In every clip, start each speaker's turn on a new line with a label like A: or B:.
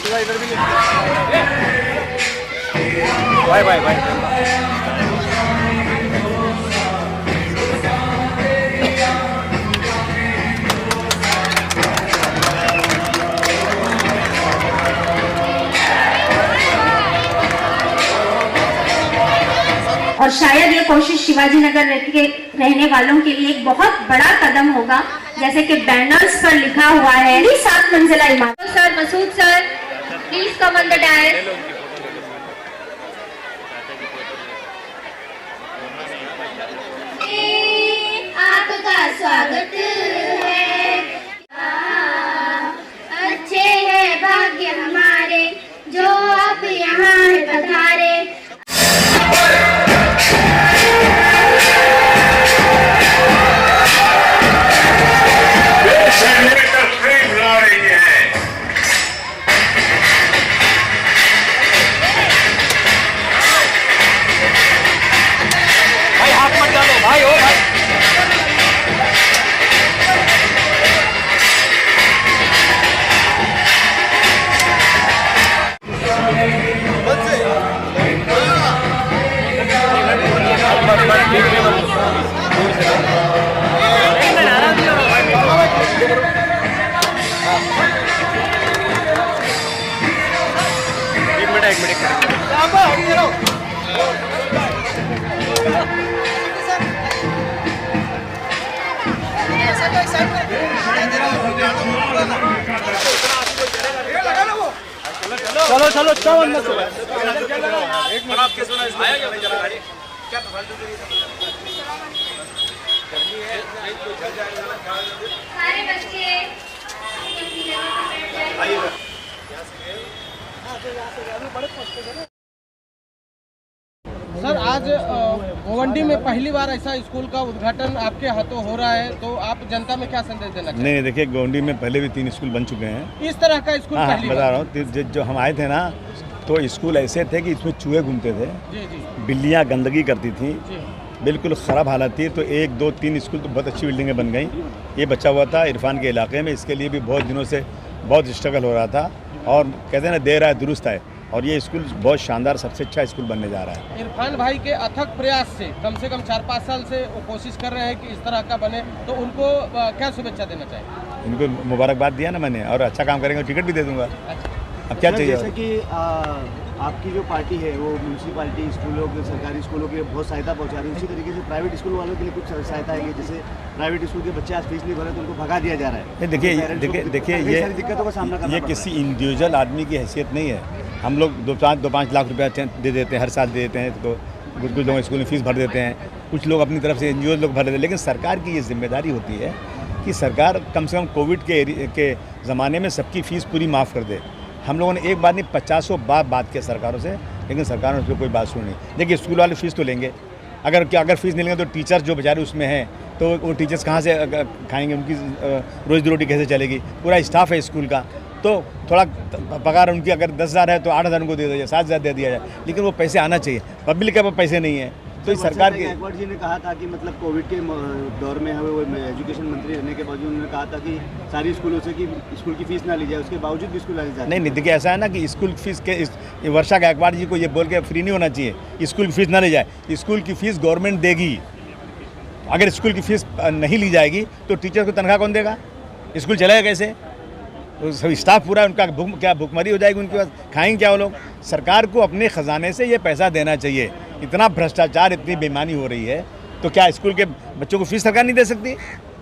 A: Bye bye bye.
B: और शायद ये कोशिश शिवाजी नगर के रहने वालों के लिए एक बहुत बड़ा कदम होगा, जैसे कि बैनर्स पर लिखा हुआ है 7 मंजिला इमारत। Sir Masood sir please come on the dais. आपका स्वागत है, अच्छे हैं भाग्य हमारे जो आप यहाँ पधारे।
A: चलो चलो चलो
B: सारे बच्चे
C: सर आज भिवंडी में पहली बार ऐसा स्कूल का उद्घाटन आपके हाथों हो रहा है, तो आप जनता में क्या संदेश देना चाहते हैं?
D: नहीं देखिए, भिवंडी में पहले भी 3 स्कूल बन चुके हैं
C: इस तरह का स्कूल पहली
D: बता रहा हूँ। जो हम आए थे ना, तो स्कूल ऐसे थे कि इसमें चूहे घूमते थे, बिल्लियाँ गंदगी करती थी, बिल्कुल ख़राब हालत थी। तो 1 2 3 स्कूल तो बहुत अच्छी बिल्डिंगें बन गई। ये बच्चा हुआ था इरफान के इलाके में, इसके लिए भी बहुत दिनों से बहुत स्ट्रगल हो रहा था, और कहते हैं ना देर आए दुरुस्त आए, और ये स्कूल बहुत शानदार सबसे अच्छा स्कूल बनने जा रहा है।
C: इरफान भाई के अथक प्रयास से कम 4-5 साल से वो कोशिश कर रहे हैं कि इस तरह का बने, तो उनको क्या शुभेच्छा देना चाहिए?
D: इनको मुबारकबाद दिया ना मैंने, और अच्छा काम करेंगे, टिकट भी दे दूंगा। अब क्या चाहिए?
E: जैसे कि आपकी जो पार्टी है वो म्यूनसिपालिटी स्कूलों के, सरकारी स्कूलों के बहुत सहायता पहुंचा रही है, उसी तरीके से प्राइवेट स्कूल वालों के लिए कुछ सहायता है? जैसे प्राइवेट स्कूल के बच्चे आज फीस नहीं भरे तो उनको भगा दिया जा रहा है।
D: देखिए ये
E: दिक्कतों का सामना करना
D: ये किसी इंडिविजुअल आदमी की हैसियत नहीं है। हम लोग 2-5 लाख रुपया दे देते हैं, हर साल दे देते हैं, तो कुछ लोग स्कूल में फीस भर देते हैं, कुछ लोग अपनी तरफ से NGO लोग भर देते हैं। लेकिन सरकार की ये जिम्मेदारी होती है कि सरकार कम से कम कोविड के ज़माने में सबकी फ़ीस पूरी माफ़ कर दे। हम लोगों ने एक बार नहीं 50 बात किया सरकारों से, लेकिन सरकार ने उस पर कोई बात सुनी नहीं। देखिए स्कूल वाले फ़ीस तो लेंगे, अगर फ़ीस नहीं लेंगे तो टीचर्स जो बेचारे उसमें हैं, तो वो टीचर्स कहाँ से खाएंगे, उनकी रोज़ी रोटी कैसे चलेगी? पूरा स्टाफ है स्कूल का, तो थोड़ा पगार उनकी अगर 10,000 है तो 8,000 उनको दे दिया जाए, 7,000 दे दिया जाए, लेकिन वो पैसे आना चाहिए। पब्लिक के पास पैसे नहीं है, तो सरकार की।
E: गायकवाड़ जी ने कहा था कि मतलब कोविड के दौर में वो एजुकेशन मंत्री रहने के बावजूद उन्होंने कहा था कि सारी स्कूलों से कि स्कूल की फीस ना ली जाए, उसके बावजूद भी स्कूल ली जाए।
D: नहीं देखिए ऐसा है ना कि स्कूल फीस के वर्षा गायकवाड़ जी को ये बोल के फ्री नहीं होना चाहिए, स्कूल की फीस ना ली जाए। स्कूल की फीस गवर्नमेंट देगी। अगर स्कूल की फीस नहीं ली जाएगी तो टीचर को तनख्वाह कौन देगा? स्कूल चलेगा कैसे? तो सब स्टाफ पूरा उनका क्या भुखमरी हो जाएगी उनके पास, खाएंगे क्या वो लोग? सरकार को अपने ख़जाने से ये पैसा देना चाहिए। इतना भ्रष्टाचार, इतनी बेईमानी हो रही है, तो क्या स्कूल के बच्चों को फीस सरकार नहीं दे सकती?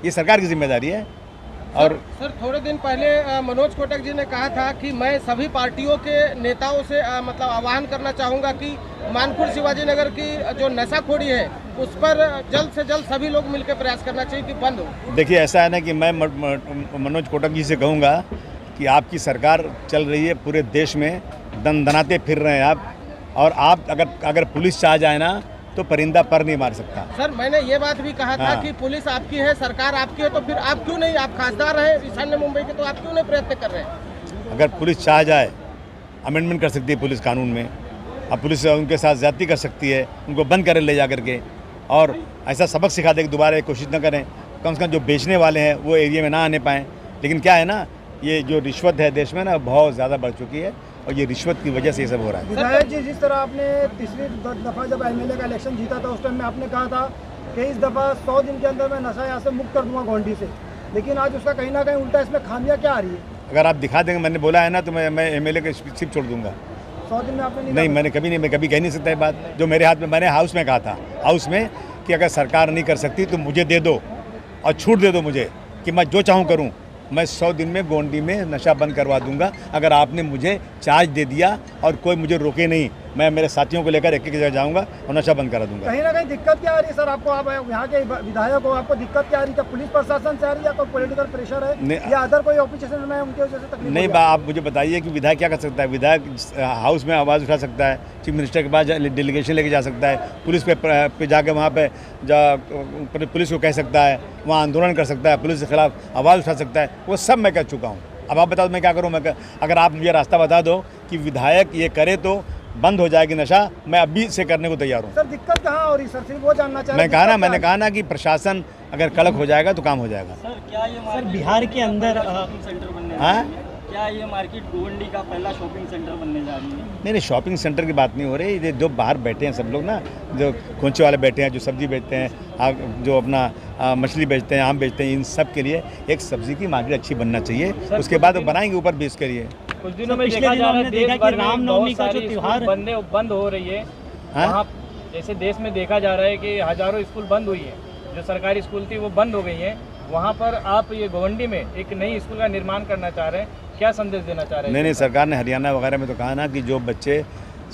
D: ये सरकार की जिम्मेदारी है। और
C: सर थोड़े दिन पहले मनोज कोटक जी ने कहा था कि मैं सभी पार्टियों के नेताओं से मतलब आह्वान करना चाहूँगा कि मानपुर शिवाजी नगर की जो नशाखोरी है उस पर जल्द से जल्द सभी लोग मिलकर प्रयास करना चाहिए कि बंद हो।
D: देखिए ऐसा है ना कि मैं मनोज कोटक जी से कहूँगा कि आपकी सरकार चल रही है पूरे देश में, दनाते फिर रहे हैं आप, और आप अगर पुलिस चाह जाए ना तो परिंदा पर नहीं मार सकता।
C: सर मैंने ये बात भी कहा था कि पुलिस आपकी है, सरकार आपकी है, तो फिर आप क्यों नहीं, आप खासदार हैं ईशान्य मुंबई के, तो आप क्यों नहीं प्रयत्न कर रहे हैं?
D: अगर पुलिस चाह जाए अमेंडमेंट कर सकती है पुलिस कानून में, अब पुलिस उनके साथ ज्यादती कर सकती है, उनको बंद करें ले जा करके, और ऐसा सबक सिखा दे कि दोबारा कोशिश न करें। कम से कम जो बेचने वाले हैं वो एरिया में ना आने पाएँ। लेकिन क्या है ना, ये जो रिश्वत है देश में ना बहुत ज़्यादा बढ़ चुकी है और ये रिश्वत की वजह से ये सब हो रहा है।
F: विधायक जी, जिस तरह आपने तीसरी दफ़ा जब एमएलए का इलेक्शन जीता था उस टाइम में आपने कहा था कि इस दफ़ा 100 दिन के अंदर मैं नशा यहाँ से मुक्त कर दूंगा गोंडी से, लेकिन आज उसका कहीं ना कहीं उल्टा इसमें खामियां क्या आ रही है?
D: अगर आप दिखा देंगे, मैंने बोला है ना, तो मैं एमएलए का सिर्फ छोड़ दूंगा।
F: 100 दिन में आपने
D: नहीं, मैंने कभी नहीं, मैं कभी कह नहीं सकता ये बात। जो मेरे हाथ में, मैंने हाउस में कहा था, हाउस में कि अगर सरकार नहीं कर सकती तो मुझे दे दो और छूट दे दो मुझे कि मैं जो चाहूँ करूँ। मैं 100 दिन में गोंडी में नशा बंद करवा दूंगा अगर आपने मुझे चार्ज दे दिया और कोई मुझे रोके नहीं। मैं मेरे साथियों को लेकर एक जगह जाऊंगा और नशा बंद करा दूंगा।
F: कहीं ना कहीं दिक्कत क्या आ रही है सर आपको? आप यहाँ के विधायक हो, आपको दिक्कत क्या आ रही है? क्या पुलिस प्रशासन से आ रही है या कोई पॉलिटिकल प्रेशर है या अदर कोई ऑपोजिशन में उनकी वजह से तकलीफ? नहीं,
D: आप मुझे बताइए कि विधायक क्या कर सकता है? विधायक हाउस में आवाज़ उठा सकता है, चीफ मिनिस्टर के पास डेलीगेशन लेके जा सकता है, पुलिस पे जाके वहाँ पे पुलिस को कह सकता है, वहाँ आंदोलन कर सकता है, पुलिस के खिलाफ आवाज़ उठा सकता है। वो सब मैं कर चुका हूँ। अब आप बता दो मैं क्या करूँ? अगर आप मुझे रास्ता बता दो कि विधायक ये करे तो बंद हो जाएगी नशा, मैं अभी से करने को तैयार हूँ।
F: सर दिक्कत कहाँ हो रही सर? सिर्फ वो जानना चाह रहे हैं।
D: मैंने कहा ना कि प्रशासन अगर कड़क हो जाएगा तो काम हो जाएगा।
G: सर क्या ये सर बिहार के अंदर शॉपिंग सेंटर बनने जा रही है? क्या ये मार्केट गोंडी का पहला शॉपिंग सेंटर बनने जा रही है?
D: नहीं, शॉपिंग सेंटर की बात नहीं हो रही। ये जो बाहर बैठे हैं सब लोग ना, जो खोंचे वाले बैठे हैं, जो सब्जी बेचते हैं, जो अपना मछली बेचते हैं, आम बेचते हैं, इन सब के लिए एक सब्जी की मार्केट अच्छी बनना चाहिए। उसके बाद बनाएंगे ऊपर बेच करिए।
G: कुछ दिनों में देखा जा रहा है देश भर में रामनवमी का जो त्योहार बंद हो रही है। वहाँ जैसे देश में देखा जा रहा है कि हजारों स्कूल बंद हुई है, जो सरकारी स्कूल थी वो बंद हो गई है। वहाँ पर आप ये गोवंडी में एक नई स्कूल का निर्माण करना चाह रहे हैं, क्या संदेश देना चाह रहे हैं?
D: नहीं, सरकार ने हरियाणा वगैरह में तो कहा ना कि जो बच्चे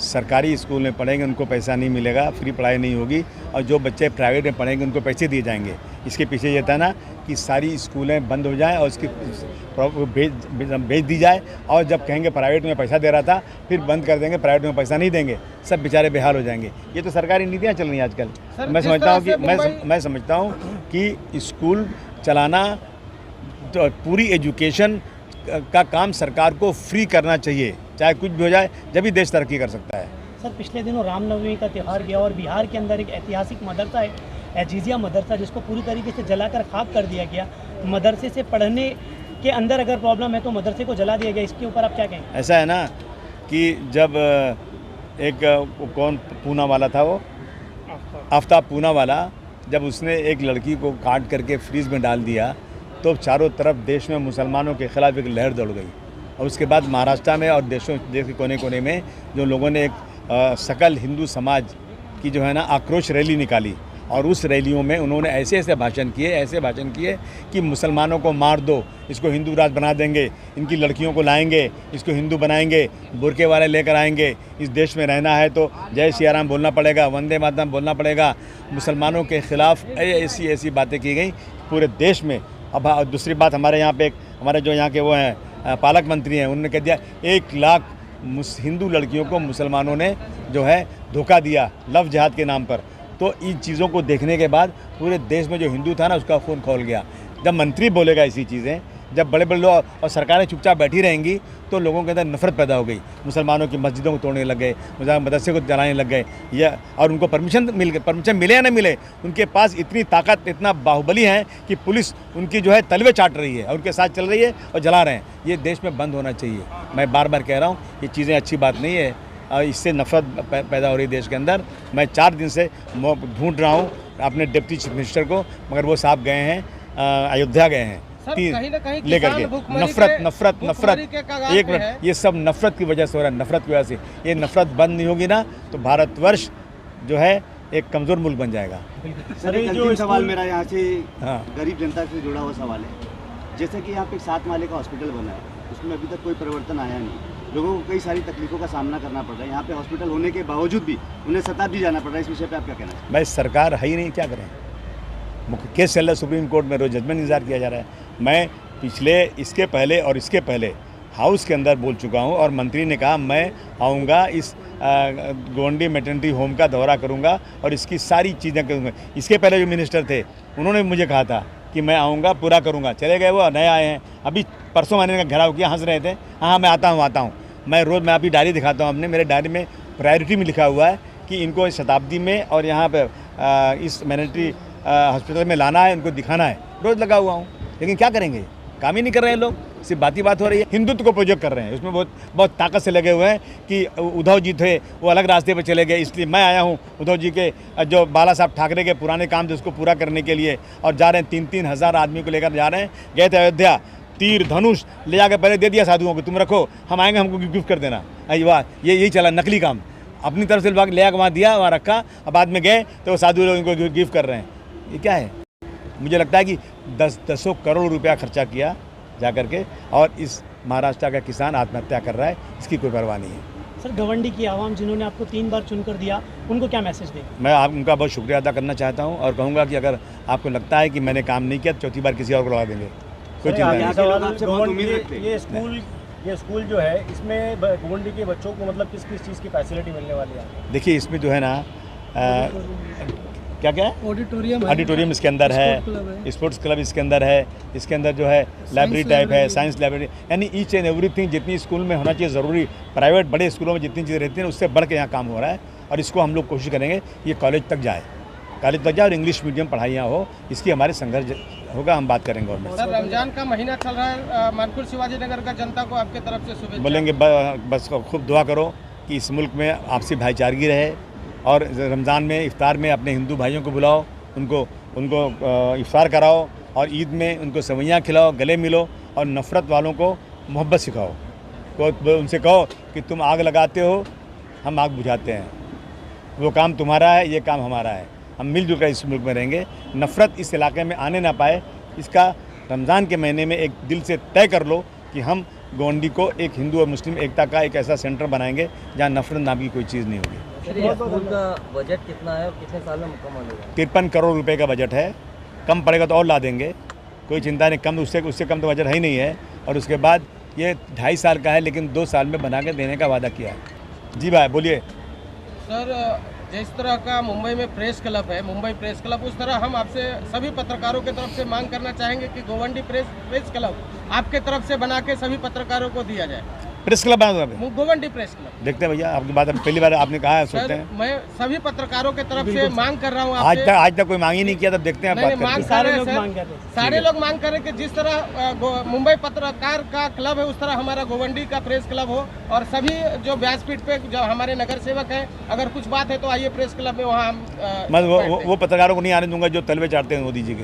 D: सरकारी स्कूल में पढ़ेंगे उनको पैसा नहीं मिलेगा, फ्री पढ़ाई नहीं होगी, और जो बच्चे प्राइवेट में पढ़ेंगे उनको पैसे दिए जाएंगे। इसके पीछे ये था ना कि सारी स्कूलें बंद हो जाएं और उसकी भेज दी जाए, और जब कहेंगे प्राइवेट में पैसा दे रहा था फिर बंद कर देंगे, प्राइवेट में पैसा नहीं देंगे, सब बेचारे बेहाल हो जाएंगे। ये तो सरकारी नीतियाँ चल रही हैं आजकल। मैं समझता हूँ कि स्कूल चलाना, तो पूरी एजुकेशन का काम सरकार को फ्री करना चाहिए, चाहे कुछ भी हो जाए, जब भी देश तरक्की कर सकता है।
H: सर पिछले दिनों रामनवमी का त्यौहार गया और बिहार के अंदर एक ऐतिहासिक मदरसा है, एजीजिया मदरसा, जिसको पूरी तरीके से जलाकर खाक कर दिया गया। मदरसे से पढ़ने के अंदर अगर प्रॉब्लम है तो मदरसे को जला दिया गया, इसके ऊपर आप क्या कहेंगे?
D: ऐसा है ना कि जब एक कौन पूना वाला था, वो आफ्ताब पूना वाला, जब उसने एक लड़की को काट करके फ्रीज में डाल दिया तो चारों तरफ देश में मुसलमानों के खिलाफ एक लहर दौड़ गई। और उसके बाद महाराष्ट्र में और देश के कोने कोने में जो लोगों ने एक सकल हिंदू समाज की जो है ना आक्रोश रैली निकाली, और उस रैलियों में उन्होंने ऐसे भाषण किए कि मुसलमानों को मार दो, इसको हिंदू राज बना देंगे, इनकी लड़कियों को लाएंगे, इसको हिंदू बनाएंगे, बुरके वाले लेकर आएंगे, इस देश में रहना है तो जय सिया राम बोलना पड़ेगा, वंदे मातरम बोलना पड़ेगा। मुसलमानों के खिलाफ ऐसी बातें की गई पूरे देश में। अब दूसरी बात, हमारे यहाँ पे हमारे जो यहाँ के वो हैं पालक मंत्री हैं, उन्होंने कह दिया 1 लाख हिंदू लड़कियों को मुसलमानों ने जो है धोखा दिया लव जिहाद के नाम पर। तो इन चीज़ों को देखने के बाद पूरे देश में जो हिंदू था ना उसका खून खौल गया। जब मंत्री बोलेगा ऐसी चीज़ें, जब बड़े बड़े लोग और सरकारें चुपचाप बैठी रहेंगी तो लोगों के अंदर नफरत पैदा हो गई। मुसलमानों की मस्जिदों को तोड़ने लग गए, मदरसे को जलाने लग गए, या और उनको परमिशन मिले या न मिले, उनके पास इतनी ताकत, इतना बाहुबली है कि पुलिस उनकी जो है तलवे चाट रही है और उनके साथ चल रही है और जला रहे हैं। ये देश में बंद होना चाहिए। मैं बार बार कह रहा हूँ ये चीज़ें अच्छी बात नहीं है और इससे नफरत पैदा हो रही है देश के अंदर। मैं 4 दिन से ढूंढ रहा हूँ अपने डिप्टी चीफ मिनिस्टर को, मगर वो साहब गए हैं अयोध्या गए हैं लेकर के। नफरत एक मिनट, ये सब नफरत की वजह से हो रहा है, नफरत की वजह से। ये नफरत बंद नहीं होगी ना तो भारतवर्ष जो है एक कमज़ोर मुल्क बन जाएगा।
E: सर एक अंतिम सवाल मेरा यहाँ से गरीब जनता से जुड़ा हुआ सवाल है। जैसे कि यहाँ पे 7 माले का हॉस्पिटल बना है, उसमें अभी तक कोई परिवर्तन आया नहीं, लोगों को कई सारी तकलीफों का सामना करना पड़ रहा है। यहाँ पे हॉस्पिटल होने के बावजूद भी उन्हें शताब्दी जाना पड़ रहा है। इस विषय पे आप क्या कहना चाहिए?
D: भाई सरकार है ही नहीं, क्या करें? केस चल रहा है सुप्रीम कोर्ट में, रोज जजमेंट इंतजार किया जा रहा है। मैं इसके पहले और इसके पहले हाउस के अंदर बोल चुका हूँ और मंत्री ने कहा मैं आऊँगा, इस गोंडी मैटरनिटी होम का दौरा करूँगा और इसकी सारी चीज़ें करूँगा। इसके पहले जो मिनिस्टर थे उन्होंने मुझे कहा था कि मैं आऊँगा, पूरा करूँगा, चले गए, वो नए आए हैं। अभी परसों मैंने का घेराव किया, हंस रहे थे, हाँ मैं आता हूँ। मैं रोज़ मैं अभी डायरी दिखाता हूँ, अपने मेरे डायरी में प्रायोरिटी में लिखा हुआ है कि इनको इस शताब्दी में और यहाँ पर इस मैटरनिटी हॉस्पिटल में लाना है, उनको दिखाना है, रोज़ लगा हुआ हूँ। लेकिन क्या करेंगे, काम ही नहीं कर रहे हैं लोग, सिर्फ बात ही बात हो रही है। हिंदुत्व को प्रोजेक्ट कर रहे हैं, उसमें बहुत ताकत से लगे हुए हैं कि उद्धव जी थे वो अलग रास्ते पर चले गए, इसलिए मैं आया हूँ उद्धव जी के जो बाला साहब ठाकरे के पुराने काम थे उसको पूरा करने के लिए, और जा रहे हैं 3-3 हज़ार आदमी को लेकर जा रहे हैं। गए थे अयोध्या, तीर धनुष ले जाकर पहले दे दिया साधुओं को, तुम रखो, हम आएंगे हमको गिफ्ट कर देना। अरे वाह, यही चला नकली काम, अपनी तरफ से ले आकर वहाँ दिया, वहाँ रखा, अब बाद में गए तो साधु लोग इनको गिफ्ट कर रहे हैं। ये क्या है? मुझे लगता है कि 10 करोड़ रुपया खर्चा किया जा करके, और इस महाराष्ट्र का किसान आत्महत्या कर रहा है, इसकी कोई परवाह नहीं है।
H: सर, गवंडी की आवाम जिन्होंने आपको 3 बार चुनकर दिया, उनको क्या मैसेज दें? मैं
D: उनका बहुत शुक्रिया अदा करना चाहता हूँ और कहूँगा कि अगर आपको लगता है कि मैंने काम नहीं किया तो चौथी बार किसी और को लगा देंगे, कोई चिंता नहीं।
A: ये स्कूल जो है इसमें गोवंडी के बच्चों को मतलब किस किस चीज़ की फैसिलिटी मिलने वाली है?
D: देखिए, इसमें जो है ना क्या क्या है, ऑडिटोरियम इसके अंदर है, स्पोर्ट्स क्लब इसके अंदर है, इसके अंदर जो है लाइब्रेरी टाइप है, साइंस लाइब्रेरी, यानी ईच एंड एवरीथिंग जितनी स्कूल में होना चाहिए ज़रूरी, प्राइवेट बड़े स्कूलों में जितनी चीज़ें रहती हैं उससे बढ़ के यहाँ काम हो रहा है, और इसको हम लोग कोशिश करेंगे ये कॉलेज तक जाए और इंग्लिश मीडियम पढ़ाइयाँ हो, इसकी हमारे संघर्ष होगा, हम बात करेंगे। और
C: सर, रमजान का महीना चल रहा है, मानपुर शिवाजी नगर का जनता को आपके तरफ से शुभेच्छा
D: बोलेंगे। बस खूब दुआ करो कि इस मुल्क में आपसी भाईचारगी रहे, और रमज़ान में इफ्तार में अपने हिंदू भाइयों को बुलाओ, उनको इफ्तार कराओ, और ईद में उनको सेवइयाँ खिलाओ, गले मिलो, और नफ़रत वालों को मोहब्बत सिखाओ। तो उनसे कहो कि तुम आग लगाते हो, हम आग बुझाते हैं, वो काम तुम्हारा है, ये काम हमारा है, हम मिलजुल कर इस मुल्क में रहेंगे, नफ़रत इस इलाके में आने ना पाए। इसका रमज़ान के महीने में एक दिल से तय कर लो कि हम गोवंडी को एक हिंदू और मुस्लिम एकता का एक ऐसा सेंटर बनाएंगे जहाँ नफरत नाम की कोई चीज़ नहीं होगी।
I: स्कूल का बजट कितना है और कितने साल में मुकम्मल होगा?
D: 53 करोड़ रुपए का बजट है, कम पड़ेगा तो और ला देंगे, कोई चिंता नहीं, कम उससे कम तो बजट है ही नहीं है। और उसके बाद ये 2.5 साल का है, लेकिन 2 साल में बना के देने का वादा किया है। जी भाई बोलिए।
C: सर, जिस तरह का मुंबई में प्रेस क्लब है, मुंबई प्रेस क्लब, उस तरह हम आपसे सभी पत्रकारों की तरफ से मांग करना चाहेंगे कि गोवंडी प्रेस क्लब आपके तरफ से बना के सभी पत्रकारों को दिया जाए।
D: प्रेस क्लब बना दो,
C: गोवंडी प्रेस क्लब।
D: देखते हैं भैया, आपकी बात पहली बार आपने कहा है, सोचते हैं।
C: मैं सभी पत्रकारों की तरफ से मांग कर रहा हूँ,
D: आज तक कोई मांग ही नहीं किया, तब देखते हैं।
C: सारे लोग मांग कर रहे हैं कि जिस तरह मुंबई पत्रकार का क्लब है उस तरह हमारा गोवंडी का प्रेस क्लब हो, और सभी जो व्यासपीठ पे जो हमारे नगर सेवक हैं, अगर कुछ बात है तो आइए प्रेस क्लब में, वहाँ हम
D: वो पत्रकारों को नहीं आने दूंगा जो तलवे चाटते हैं मोदी जी के।